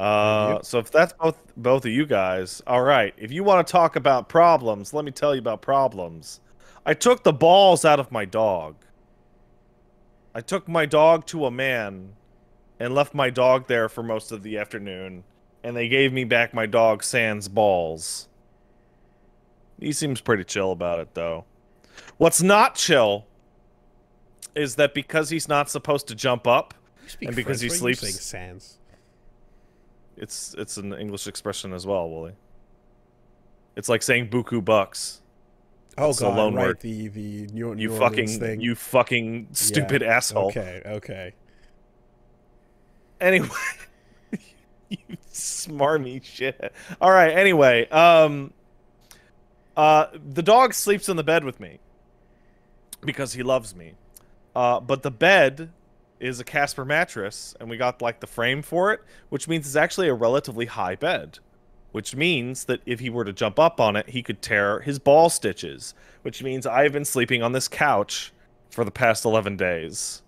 And you? So if that's both of you guys, all right. If you want to talk about problems, let me tell you about problems. I took the balls out of my dog. I took my dog to a man and left my dog there for most of the afternoon, and they gave me back my dog sans balls. He seems pretty chill about it, though. What's not chill is that because he's not supposed to jump up, You speak and because French. he What are you saying, sleeps, sans? it's an English expression as well, Wooly. It's like saying "buku bucks." Oh It's a God, loan right. word. The New Orleans thing. You fucking Yeah. stupid asshole. Okay. Okay. Anyway, you smarmy shit. All right. Anyway, the dog sleeps in the bed with me because he loves me. But the bed is a Casper mattress, and we got like the frame for it, which means it's actually a relatively high bed. Which means that if he were to jump up on it, he could tear his ball stitches. Which means I've been sleeping on this couch for the past 11 days.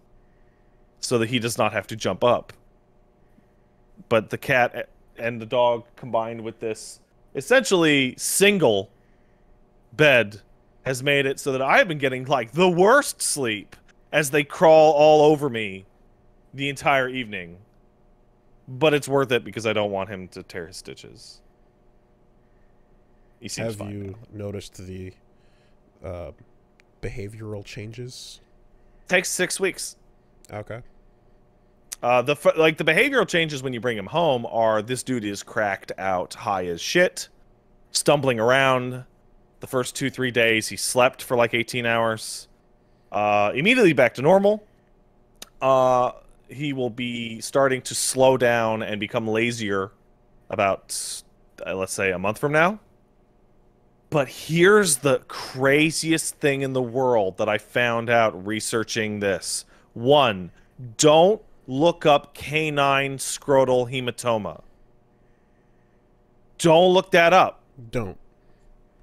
So that he does not have to jump up. But the cat and the dog combined with this essentially single bed has made it so that I've been getting like the worst sleep as they crawl all over me the entire evening. But it's worth it because I don't want him to tear his stitches. He seems Have fine you now. noticed the behavioral changes? Takes 6 weeks. Okay. The behavioral changes when you bring him home are this dude is cracked out high as shit, stumbling around. The first 2-3 days he slept for like 18 hours. Immediately back to normal. He will be starting to slow down and become lazier about, let's say, a month from now. But here's the craziest thing in the world that I found out researching this. One, don't look up canine scrotal hematoma. Don't look that up. Don't.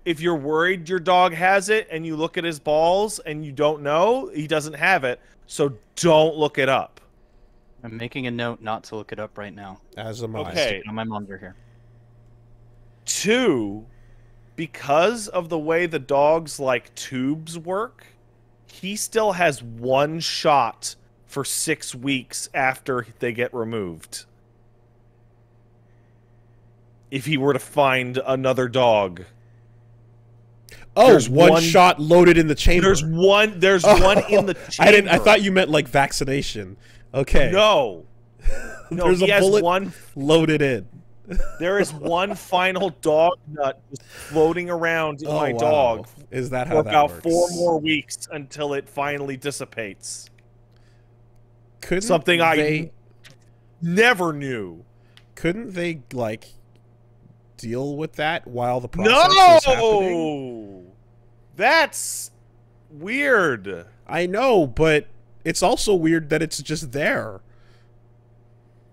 If you're worried your dog has it and you look at his balls and you don't know, he doesn't have it, so don't look it up. I'm making a note not to look it up right now. As am I. Okay. Sticking on my monitor here. 2, because of the way the dog's like tubes work, he still has 1 shot for 6 weeks after they get removed. If he were to find another dog. Oh, There's one shot loaded in the chamber. There's one Oh, one in the chamber. I thought you meant like vaccination. Okay. No. No, There's he a has bullet one. loaded in. There is one final dog nut just floating around in my wow. dog Is that for how that about works? 4 more weeks until it finally dissipates. Couldn't Something they, I never knew. couldn't they like deal with that while the process is happening? No! That's weird. I know, but it's also weird that it's just there.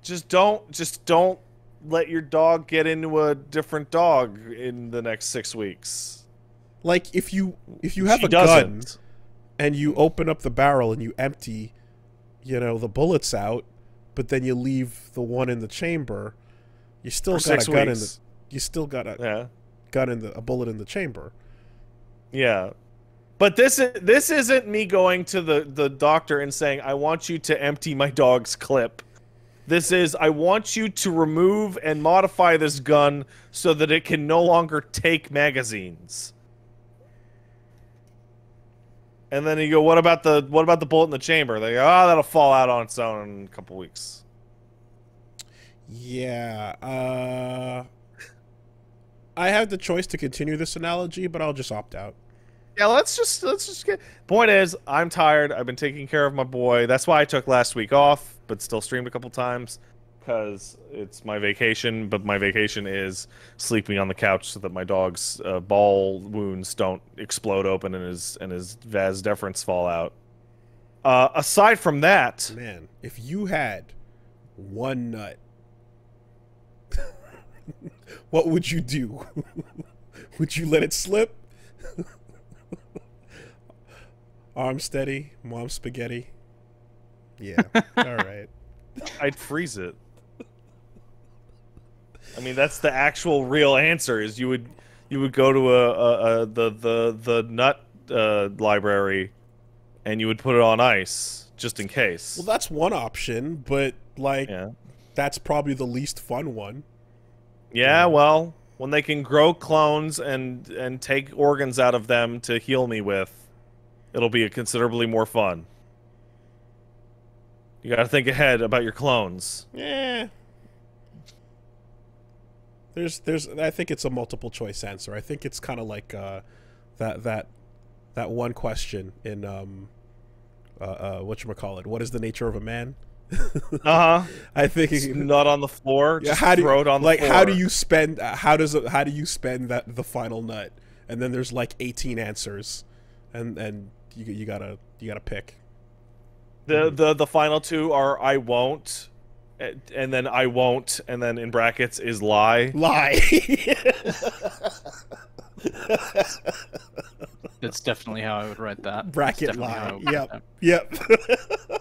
Just don't let your dog get into a different dog in the next 6 weeks. Like if you have She a gun doesn't. and you open up the barrel and you empty, you know, the bullets out, but then you leave the one in the chamber, you still For got 6 a gun in weeks. the you still got a Yeah. gun in a bullet in the chamber. Yeah. But this isn't me going to the doctor and saying, I want you to empty my dog's clip. This is, I want you to remove and modify this gun so that it can no longer take magazines. And then you go, what about the bullet in the chamber? They go, oh, that'll fall out on its own in a couple weeks. Yeah, I have the choice to continue this analogy, but I'll just opt out. Yeah, let's just get. Point is, I'm tired. I've been taking care of my boy. That's why I took last week off, but still streamed a couple times because it's my vacation. But my vacation is sleeping on the couch so that my dog's ball wounds don't explode open and his vas deferens fall out. Aside from that, Man, if you had one nut, what would you do? Would you let it slip? Arm steady, mom spaghetti. Yeah, all right. I'd freeze it. I mean, that's the actual real answer. Is you would go to the nut library, and you would put it on ice just in case. Well, that's one option, but like Yeah. that's probably the least fun one. Yeah. Well, when they can grow clones and take organs out of them to heal me with, it'll be considerably more fun. You got to think ahead about your clones. Yeah. There's I think it's a multiple choice answer. I think it's kind of like that one question in whatchamacallit, what is the nature of a man? Uh-huh. I think It's not on the floor. yeah, Just how do throw it on the floor. how do you spend how do you spend the final nut? And then there's like 18 answers, and you gotta pick. The final two are I won't, and then I won't, and then in brackets is lie. Lie. That's definitely how I would write that. Bracket That's definitely how I lie. would write Yep. that. Yep.